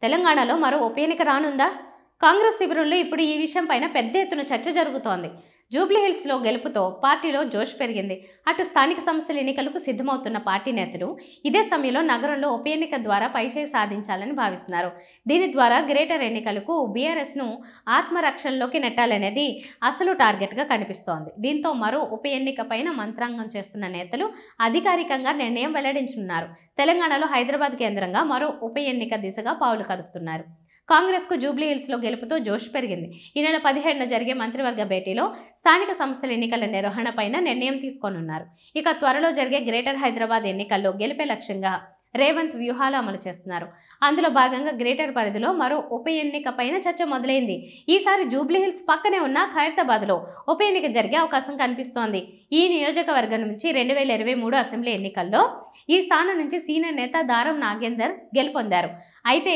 తెలంగాణలో మరో ఉప ఎన్నిక రానుందా? కాంగ్రెస్ శిబిరంలో ఇప్పుడు ఈ విషయం పైన పెద్ద ఎత్తున చర్చ జరుగుతోంది. జూబ్లీహిల్స్లో గెలుపుతో పార్టీలో జోష్ పెరిగింది. అటు స్థానిక సంస్థల ఎన్నికలకు సిద్ధమవుతున్న పార్టీ నేతలు ఇదే సమయంలో నగరంలో ఉప ఎన్నిక ద్వారా పైచేయి సాధించాలని భావిస్తున్నారు. దీని ద్వారా గ్రేటర్ ఎన్నికలకు బీఆర్ఎస్ను ఆత్మరక్షణలోకి నెట్టాలనేది అసలు టార్గెట్గా కనిపిస్తోంది. దీంతో మరో ఉప ఎన్నిక పైన మంత్రాంగం చేస్తున్న నేతలు అధికారికంగా నిర్ణయం వెల్లడించనున్నారు. తెలంగాణలో హైదరాబాద్ కేంద్రంగా మరో ఉప ఎన్నిక దిశగా పావులు కదుపుతున్నారు. కాంగ్రెస్కు జూబ్లీహిల్స్లో గెలుపుతో జోష్ పెరిగింది. ఈ నెల 17న జరిగే మంత్రివర్గ భేటీలో స్థానిక సంస్థల ఎన్నికల నిర్వహణపైన నిర్ణయం తీసుకోనున్నారు. ఇక త్వరలో జరిగే గ్రేటర్ హైదరాబాద్ ఎన్నికల్లో గెలిపే లక్ష్యంగా రేవంత్ వ్యూహాలు అమలు చేస్తున్నారు. అందులో భాగంగా గ్రేటర్ పరిధిలో మరో ఉప ఎన్నిక పైన చర్చ మొదలైంది. ఈసారి జూబ్లీహిల్స్ పక్కనే ఉన్న ఖైరతాబాద్లో ఉప ఎన్నిక జరిగే అవకాశం కనిపిస్తోంది. ఈ నియోజకవర్గం నుంచి 2023 అసెంబ్లీ ఎన్నికల్లో ఈ స్థానం నుంచి సీనియర్ నేత దారం నాగేందర్ గెలుపొందారు. అయితే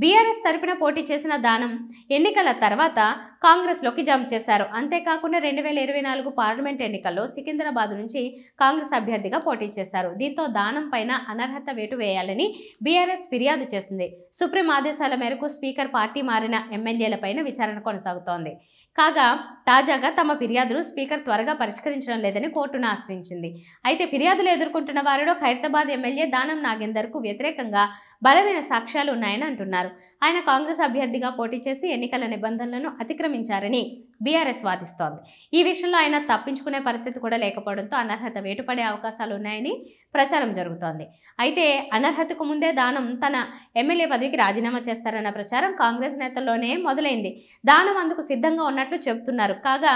బీఆర్ఎస్ తరపున పోటీ చేసిన దానం ఎన్నికల తర్వాత కాంగ్రెస్లోకి జంప్ చేశారు. అంతేకాకుండా 2024 పార్లమెంట్ ఎన్నికల్లో సికింద్రాబాద్ నుంచి కాంగ్రెస్ అభ్యర్థిగా పోటీ చేశారు. దీంతో దానం పైన అనర్హత వేటు వేయాలని బీఆర్ఎస్ ఫిర్యాదు చేసింది. సుప్రీం ఆదేశాల మేరకు స్పీకర్ పార్టీ మారిన ఎమ్మెల్యేలపైన విచారణ కొనసాగుతోంది. కాగా తాజాగా తమ ఫిర్యాదులు స్పీకర్ త్వరగా పరిష్కరించడం లేదని కోర్టును ఆశ్రయించింది. అయితే ఫిర్యాదులు ఎదుర్కొంటున్న వారిలో ఖైరతాబాద్ ఎమ్మెల్యే దానం నాగేందర్కు వ్యతిరేకంగా బలమైన సాక్ష్యాలు ఉన్నాయని అంటున్నారు. ఆయన కాంగ్రెస్ అభ్యర్థిగా పోటీ చేసి ఎన్నికల నిబంధనలను అతిక్రమించారని బీఆర్ఎస్ వాదిస్తోంది. ఈ విషయంలో ఆయన తప్పించుకునే పరిస్థితి కూడా లేకపోవడంతో అనర్హత వేటుపడే అవకాశాలు ఉన్నాయని ప్రచారం జరుగుతోంది. అయితే అనర్హతకు ముందే దానం తన ఎమ్మెల్యే పదవికి రాజీనామా చేస్తారన్న ప్రచారం కాంగ్రెస్ నేతల్లోనే మొదలైంది. దానం అందుకు సిద్ధంగా ఉన్నట్లు చెబుతున్నారు. కాగా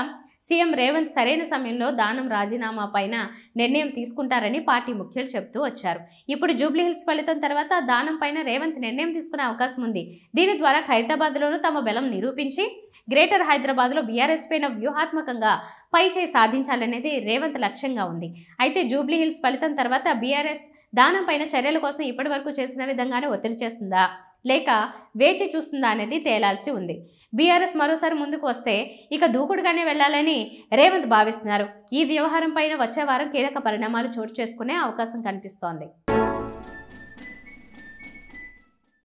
సీఎం రేవంత్ సరైన సమయంలో దానం రాజీనామా పైన నిర్ణయం తీసుకుంటారని పార్టీ ముఖ్యులు చెబుతూ వచ్చారు. ఇప్పుడు జూబ్లీహిల్స్ ఫలితం తర్వాత దానం పైన రేవంత్ నిర్ణయం తీసుకునే అవకాశం ఉంది. దీని ద్వారా ఖైరతాబాద్లోనూ తమ బలం నిరూపించి గ్రేటర్ హైదరాబాద్లో బీఆర్ఎస్ పైన వ్యూహాత్మకంగా పైచేయి సాధించాలనేది రేవంత్ లక్ష్యంగా ఉంది. అయితే జూబ్లీహిల్స్ ఫలితం తర్వాత బీఆర్ఎస్ దానం పైన చర్యల కోసం ఇప్పటి వరకు చేసిన విధంగానే ఒత్తిడి చేస్తుందా లేక వేచి చూస్తుందా అనేది తేలాల్సి ఉంది. బీఆర్ఎస్ మరోసారి ముందుకు వస్తే ఇక దూకుడుగానే వెళ్లాలని రేవంత్ భావిస్తున్నారు. ఈ వ్యవహారం పైన వచ్చే వారం కీలక పరిణామాలు చోటు చేసుకునే అవకాశం కనిపిస్తోంది.